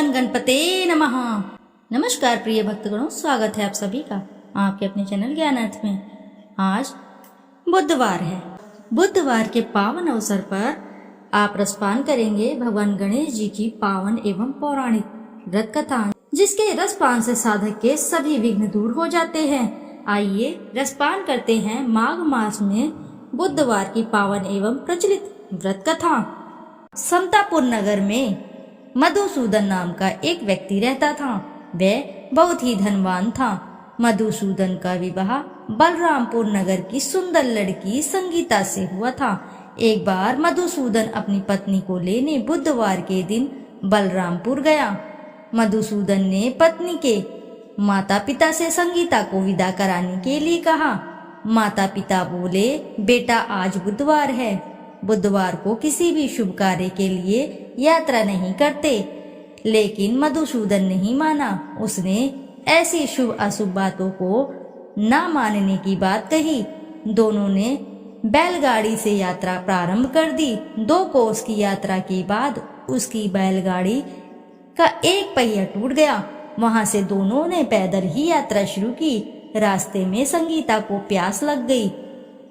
गण गणपते नमः। नमस्कार प्रिय भक्तगणों, स्वागत है आप सभी का आपके अपने चैनल ज्ञानार्थ में। आज बुधवार है। बुधवार के पावन अवसर पर आप रसपान करेंगे भगवान गणेश जी की पावन एवं पौराणिक व्रत कथा, जिसके रसपान से साधक के सभी विघ्न दूर हो जाते हैं। आइए रसपान करते हैं माघ मास में बुधवार की पावन एवं प्रचलित व्रत कथा। समतापुर नगर में मधुसूदन नाम का एक व्यक्ति रहता था। वह बहुत ही धनवान था। मधुसूदन का विवाह बलरामपुर नगर की सुंदर लड़की संगीता से हुआ था। एक बार मधुसूदन अपनी पत्नी को लेने बुधवार के दिन बलरामपुर गया। मधुसूदन ने पत्नी के माता पिता से संगीता को विदा कराने के लिए कहा। माता पिता बोले, बेटा आज बुधवार है, बुधवार को किसी भी शुभ कार्य के लिए यात्रा नहीं करते। लेकिन मधुसूदन नहीं माना। उसने ऐसी शुभ अशुभ बातों को ना मानने की बात कही। दोनों ने बैलगाड़ी से यात्रा प्रारंभ कर दी। 2 कोस की यात्रा के बाद उसकी बैलगाड़ी का एक पहिया टूट गया। वहां से दोनों ने पैदल ही यात्रा शुरू की। रास्ते में संगीता को प्यास लग गई।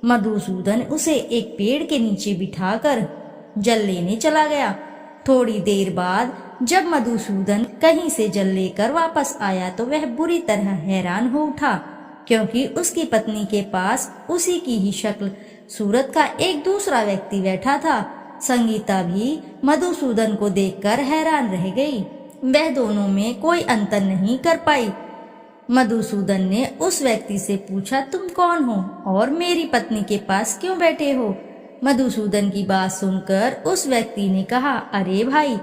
मधुसूदन उसे एक पेड़ के नीचे बिठाकर जल लेने चला गया। थोड़ी देर बाद जब मधुसूदन कहीं से जल लेकर वापस आया तो वह बुरी तरह हैरान हो उठा, क्योंकि उसकी पत्नी के पास उसी की ही शक्ल सूरत का एक दूसरा व्यक्ति बैठा था। संगीता भी मधुसूदन को देखकर हैरान रह गई। वह दोनों में कोई अंतर नहीं कर पाई। मधुसूदन ने उस व्यक्ति से पूछा, तुम कौन हो और मेरी पत्नी के पास क्यों बैठे हो? मधुसूदन की बात सुनकर उस व्यक्ति ने कहा, अरे भाई,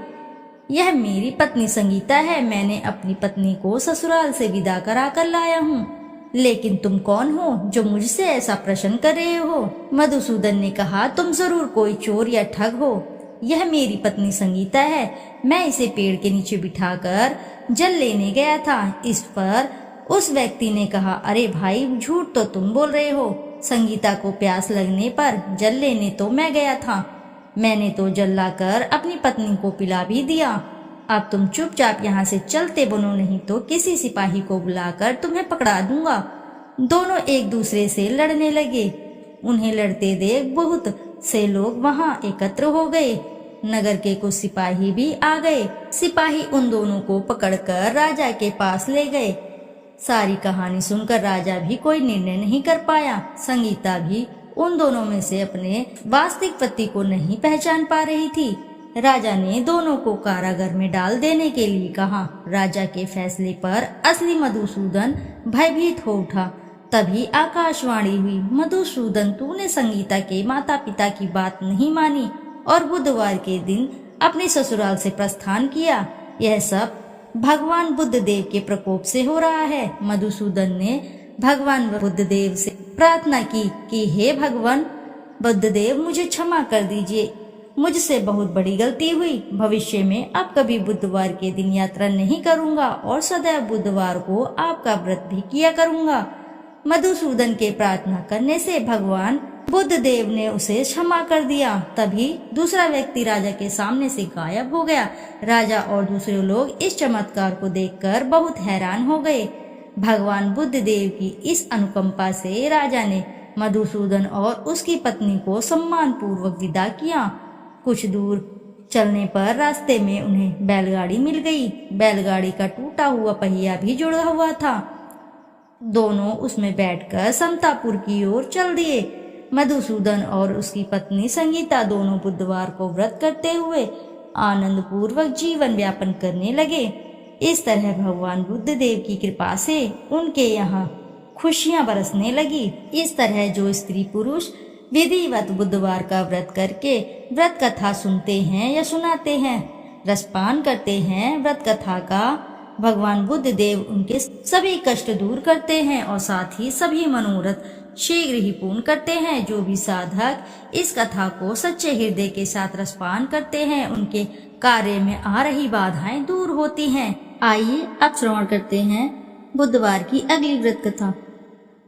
यह मेरी पत्नी संगीता है। मैंने अपनी पत्नी को ससुराल से विदा करा कर लाया हूँ। लेकिन तुम कौन हो जो मुझसे ऐसा प्रश्न कर रहे हो? मधुसूदन ने कहा, तुम जरूर कोई चोर या ठग हो। यह मेरी पत्नी संगीता है। मैं इसे पेड़ के नीचे बिठाकर जल लेने गया था। इस पर उस व्यक्ति ने कहा, अरे भाई, झूठ तो तुम बोल रहे हो। संगीता को प्यास लगने पर जल लेने तो मैं गया था। मैंने तो जल लाकर अपनी पत्नी को पिला भी दिया। अब तुम चुपचाप यहाँ से चलते बनो, नहीं तो किसी सिपाही को बुलाकर तुम्हें पकड़ा दूंगा। दोनों एक दूसरे से लड़ने लगे। उन्हें लड़ते देख बहुत से लोग वहाँ एकत्र हो गए। नगर के कुछ सिपाही भी आ गए। सिपाही उन दोनों को पकड़कर राजा के पास ले गए। सारी कहानी सुनकर राजा भी कोई निर्णय नहीं कर पाया। संगीता भी उन दोनों में से अपने वास्तविक पति को नहीं पहचान पा रही थी। राजा ने दोनों को कारागार में डाल देने के लिए कहा। राजा के फैसले पर असली मधुसूदन भयभीत हो उठा। तभी आकाशवाणी हुई, मधुसूदन, तूने संगीता के माता पिता की बात नहीं मानी और बुधवार के दिन अपने ससुराल से प्रस्थान किया। यह सब भगवान बुद्धदेव के प्रकोप से हो रहा है। मधुसूदन ने भगवान बुद्धदेव से प्रार्थना की कि हे भगवान बुद्धदेव, मुझे क्षमा कर दीजिए। मुझसे बहुत बड़ी गलती हुई। भविष्य में अब कभी बुधवार के दिन यात्रा नहीं करूंगा और सदैव बुधवार को आपका व्रत भी किया करूंगा। मधुसूदन के प्रार्थना करने से भगवान बुद्धदेव ने उसे क्षमा कर दिया। तभी दूसरा व्यक्ति राजा के सामने से गायब हो गया। राजा और दूसरे लोग इस चमत्कार को देखकर बहुत हैरान हो गए। भगवान बुद्धदेव की इस अनुकंपा से राजा ने मधुसूदन और उसकी पत्नी को सम्मान पूर्वक विदा किया। कुछ दूर चलने पर रास्ते में उन्हें बैलगाड़ी मिल गई। बैलगाड़ी का टूटा हुआ पहिया भी जुड़ा हुआ था। दोनों उसमें बैठकर समतापुर की ओर चल दिए। मधुसूदन और उसकी पत्नी संगीता दोनों बुधवार को व्रत करते हुए आनंद पूर्वक जीवन व्यापन करने लगे। इस तरह भगवान बुद्धदेव की कृपा से उनके यहाँ खुशियां बरसने लगी। इस तरह जो स्त्री पुरुष विधिवत बुधवार का व्रत करके व्रत कथा सुनते हैं या सुनाते हैं, रसपान करते हैं व्रत कथा का, भगवान बुद्धदेव उनके सभी कष्ट दूर करते हैं और साथ ही सभी मनोरथ शीघ्र ही पूर्ण करते हैं। जो भी साधक इस कथा को सच्चे हृदय के साथ रसपान करते हैं, उनके कार्य में आ रही बाधाएं दूर होती हैं। आइए अब श्रवण करते हैं बुधवार की अगली व्रत कथा।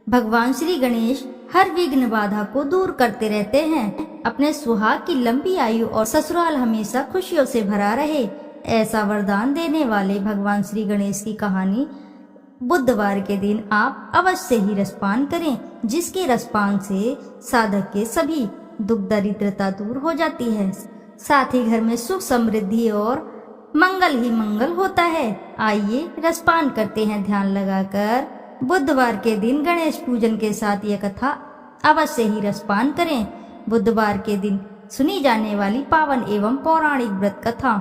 भगवान श्री गणेश हर विघ्न बाधा को दूर करते रहते हैं। अपने सुहाग की लंबी आयु और ससुराल हमेशा खुशियों से भरा रहे, ऐसा वरदान देने वाले भगवान श्री गणेश की कहानी बुधवार के दिन आप अवश्य ही रसपान करें, जिसके रसपान से साधक के सभी दुख दरिद्रता दूर हो जाती है, साथ ही घर में सुख समृद्धि और मंगल ही मंगल होता है। आइए रसपान करते हैं ध्यान लगाकर। बुधवार के दिन गणेश पूजन के साथ यह कथा अवश्य ही रसपान करें। बुधवार के दिन सुनी जाने वाली पावन एवं पौराणिक व्रत कथा।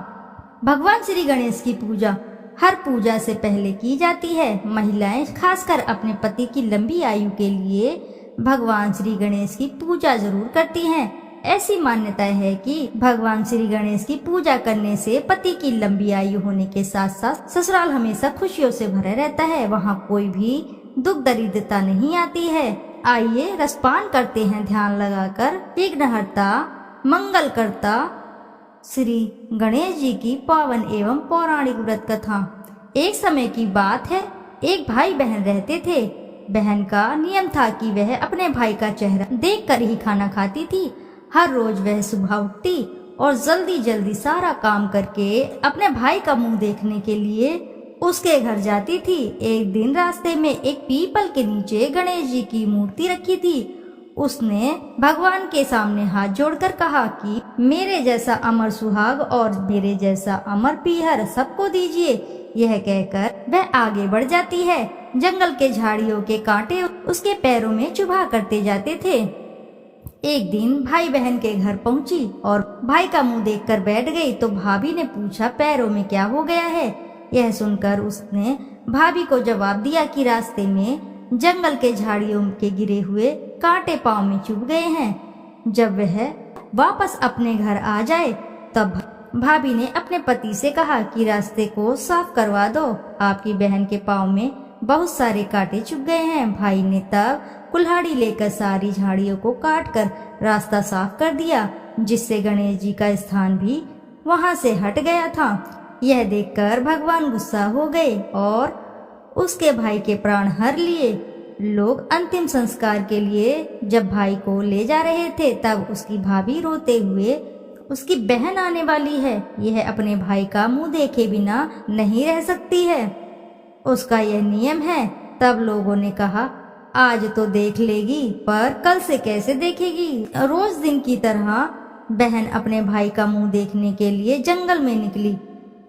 भगवान श्री गणेश की पूजा हर पूजा से पहले की जाती है। महिलाएं खासकर अपने पति की लंबी आयु के लिए भगवान श्री गणेश की पूजा जरूर करती हैं। ऐसी मान्यता है कि भगवान श्री गणेश की पूजा करने से पति की लंबी आयु होने के साथ साथ ससुराल हमेशा खुशियों से भरा रहता है, वहाँ कोई भी दुख दरिद्रता नहीं आती है। आइए रसपान करते हैं ध्यान लगाकर। विघ्नहर्ता मंगल करता श्री गणेश जी की पावन एवं पौराणिक व्रत कथा। एक समय की बात है, एक भाई बहन रहते थे। बहन का नियम था कि वह अपने भाई का चेहरा देखकर ही खाना खाती थी। हर रोज वह सुबह उठती और जल्दी जल्दी सारा काम करके अपने भाई का मुंह देखने के लिए उसके घर जाती थी। एक दिन रास्ते में एक पीपल के नीचे गणेश जी की मूर्ति रखी थी। उसने भगवान के सामने हाथ जोड़कर कहा कि मेरे जैसा अमर सुहाग और मेरे जैसा अमर पीहर सबको दीजिए। यह कहकर वह आगे बढ़ जाती है। जंगल के झाड़ियों के कांटे उसके पैरों में चुभा करते जाते थे। एक दिन भाई बहन के घर पहुंची और भाई का मुंह देखकर बैठ गई तो भाभी ने पूछा पैरों में क्या हो गया है। यह सुनकर उसने भाभी को जवाब दिया कि रास्ते में जंगल के झाड़ियों के गिरे हुए कांटे पांव में चुभ गए हैं। जब वह वापस अपने घर आ जाए तब भाभी ने अपने पति से कहा कि रास्ते को साफ करवा दो, आपकी बहन के पांव में बहुत सारे कांटे चुभ गए हैं। भाई ने तब कुल्हाड़ी लेकर सारी झाड़ियों को काटकर रास्ता साफ कर दिया, जिससे गणेश जी का स्थान भी वहां से हट गया था। यह देखकर भगवान गुस्सा हो गए और उसके भाई के प्राण हर लिए। लोग अंतिम संस्कार के लिए जब भाई को ले जा रहे थे तब उसकी भाभी रोते हुए उसकी बहन आने वाली है, यह अपने भाई का मुंह देखे बिना नहीं रह सकती है, उसका यह नियम है। तब लोगों ने कहा आज तो देख लेगी पर कल से कैसे देखेगी। रोज दिन की तरह बहन अपने भाई का मुंह देखने के लिए जंगल में निकली।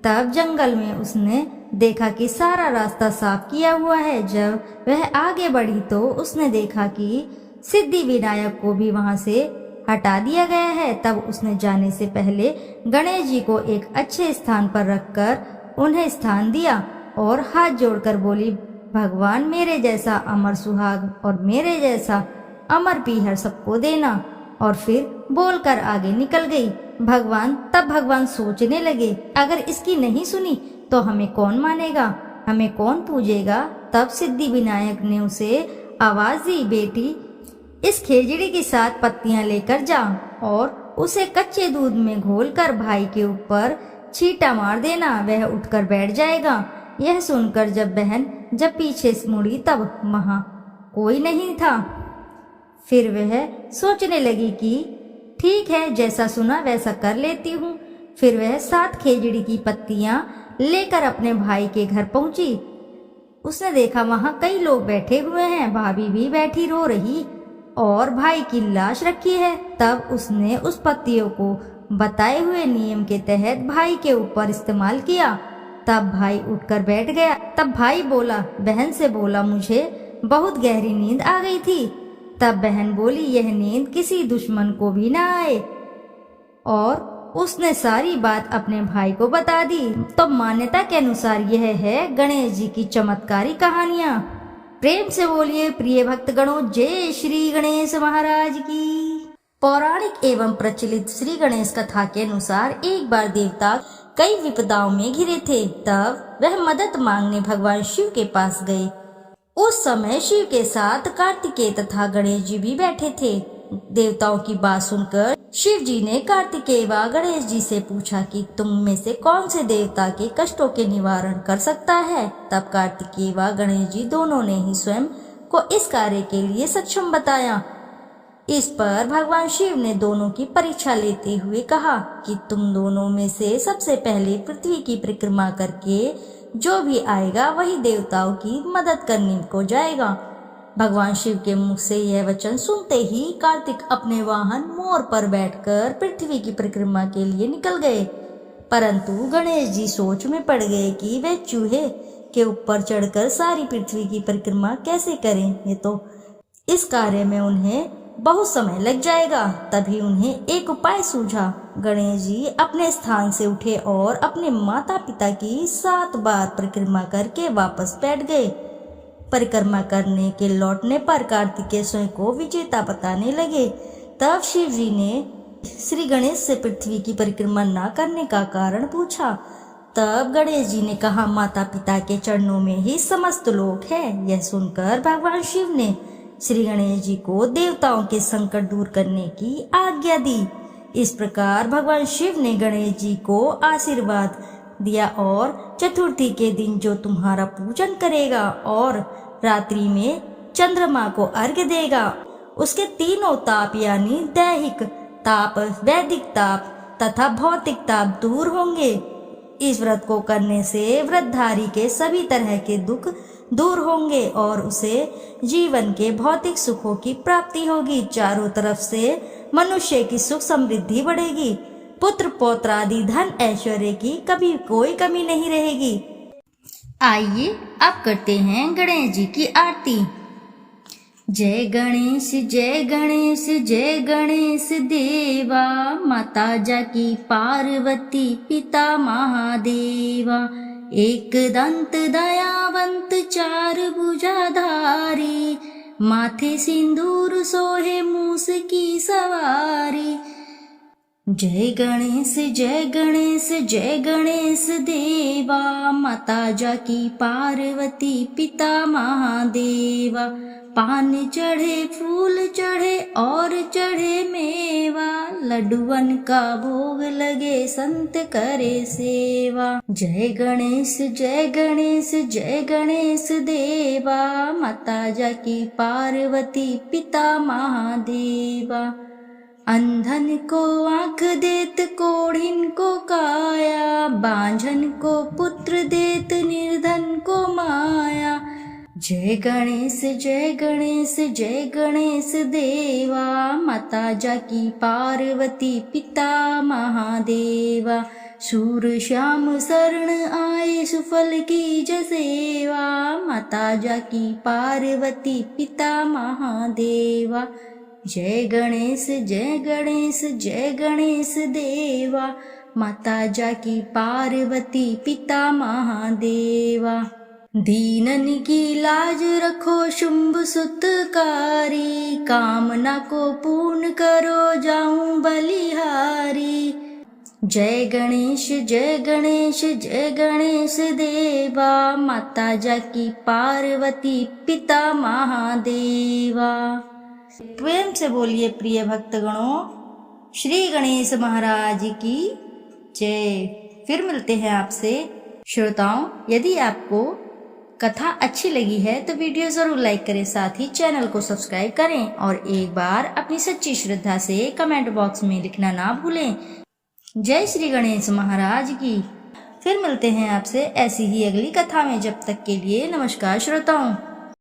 तब जंगल में उसने देखा कि सारा रास्ता साफ किया हुआ है। जब वह आगे बढ़ी तो उसने देखा कि सिद्धि विनायक को भी वहां से हटा दिया गया है। तब उसने जाने से पहले गणेश जी को एक अच्छे स्थान पर रखकर उन्हें स्थान दिया और हाथ जोड़कर बोली, भगवान मेरे जैसा अमर सुहाग और मेरे जैसा अमर पीहर सबको देना। और फिर बोलकर आगे निकल गई। तब भगवान सोचने लगे, अगर इसकी नहीं सुनी तो हमें कौन मानेगा, हमें कौन पूजेगा। तब सिद्धि विनायक ने उसे आवाज दी, बेटी इस खेजड़ी के साथ पत्तियां लेकर जा और उसे कच्चे दूध में घोलकर भाई के ऊपर छींटा मार देना, वह उठकर बैठ जाएगा। यह सुनकर जब पीछे से मुड़ी तब वहां कोई नहीं था। फिर वह सोचने लगी कि ठीक है, जैसा सुना वैसा कर लेती हूँ। फिर वह 7 खेजड़ी की पत्तियां लेकर अपने भाई के घर पहुंची। उसने देखा वहां कई लोग बैठे हुए हैं, भाभी भी बैठी रो रही और भाई की लाश रखी है। तब उसने उस पत्तियों को बताए हुए नियम के तहत भाई के ऊपर इस्तेमाल किया। तब भाई उठकर बैठ गया। तब भाई बहन से बोला, मुझे बहुत गहरी नींद आ गई थी। तब बहन बोली, यह नींद किसी दुश्मन को भी ना आए। और उसने सारी बात अपने भाई को बता दी। तो मान्यता के अनुसार यह है गणेश जी की चमत्कारी कहानियाँ। प्रेम से बोलिए प्रिय भक्तगणों, जय श्री गणेश महाराज की। पौराणिक एवं प्रचलित श्री गणेश कथा के अनुसार एक बार देवता कई विपदाओं में घिरे थे। तब वह मदद मांगने भगवान शिव के पास गए। उस समय शिव के साथ कार्तिकेय तथा गणेश जी भी बैठे थे। देवताओं की बात सुनकर शिव जी ने कार्तिकेय व गणेश जी से पूछा कि तुम में से कौन से देवता के कष्टों के निवारण कर सकता है। तब कार्तिकेय व गणेश जी दोनों ने ही स्वयं को इस कार्य के लिए सक्षम बताया। इस पर भगवान शिव ने दोनों की परीक्षा लेते हुए कहा कि तुम दोनों में से सबसे पहले पृथ्वी की परिक्रमा करके जो भी आएगा वही देवताओं की मदद करने को जाएगा। भगवान शिव के मुख से यह वचन सुनते ही कार्तिक अपने वाहन मोर पर बैठकर पृथ्वी की परिक्रमा के लिए निकल गए, परंतु गणेश जी सोच में पड़ गए कि वे चूहे के ऊपर चढ़कर सारी पृथ्वी की परिक्रमा कैसे करें, ये तो इस कार्य में उन्हें बहुत समय लग जाएगा। तभी उन्हें एक उपाय सूझा। गणेश जी अपने स्थान से उठे और अपने माता पिता की 7 बार परिक्रमा करके वापस बैठ गए। परिक्रमा करने के लौटने पर कार्तिकेय स्वयं को विजेता बताने लगे। तब शिव जी ने श्री गणेश से पृथ्वी की परिक्रमा न करने का कारण पूछा। तब गणेश जी ने कहा, माता पिता के चरणों में ही समस्त लोक है। यह सुनकर भगवान शिव ने श्री गणेश जी को देवताओं के संकट दूर करने की आज्ञा दी। इस प्रकार भगवान शिव ने गणेश जी को आशीर्वाद दिया और चतुर्थी के दिन जो तुम्हारा पूजन करेगा और रात्रि में चंद्रमा को अर्घ्य देगा, उसके तीनों ताप यानी दैहिक ताप, वैदिक ताप तथा भौतिक ताप दूर होंगे। इस व्रत को करने से व्रतधारी के सभी तरह के दुख दूर होंगे और उसे जीवन के भौतिक सुखों की प्राप्ति होगी। चारों तरफ से मनुष्य की सुख समृद्धि बढ़ेगी। पुत्र पौत्र आदि धन ऐश्वर्य की कभी कोई कमी नहीं रहेगी। आइए अब करते हैं गणेश जी की आरती। जय गणेश जय गणेश जय गणेश देवा, माता जाकी पार्वती पिता महादेवा। एक दंत दयावंत चार भुजाधारी, माथे सिंदूर सोहे मूस की सवारी। जय गणेश जय गणेश जय गणेश देवा, माता जाकी पार्वती पिता महादेवा। पान चढ़े फूल चढ़े और चढ़े मेवा, लड्डुअन का भोग लगे संत करे सेवा। जय गणेश जय गणेश जय गणेश देवा, माता जाकी पार्वती पिता महादेवा। अंधन को आँख देत कोढ़िन को काया, बांझन को पुत्र देत निर्धन को माया। जय गणेश जय गणेश जय गणेश देवा, माता जाकी पार्वती पिता महादेवा। सूर श्याम शरण आए सुफल की जसेवा, माता जाकी पार्वती पिता महादेवा। जय गणेश जय गणेश जय गणेश देवा, माता जाकी पार्वती पिता महादेवा। दीनन की लाज रखो शुंभ सुतकारी, कामना को पूर्ण करो जाऊं बलिहारी। जय गणेश जय गणेश जय गणेश देवा, माता जाकी पार्वती पिता महादेवा। प्रेम से बोलिए प्रिय भक्तगणों, श्री गणेश महाराज की जय। फिर मिलते हैं आपसे श्रोताओं। यदि आपको कथा अच्छी लगी है तो वीडियो जरूर लाइक करें, साथ ही चैनल को सब्सक्राइब करें और एक बार अपनी सच्ची श्रद्धा से कमेंट बॉक्स में लिखना ना भूलें। जय श्री गणेश महाराज की। फिर मिलते हैं आपसे ऐसी ही अगली कथा में। जब तक के लिए नमस्कार श्रोताओं।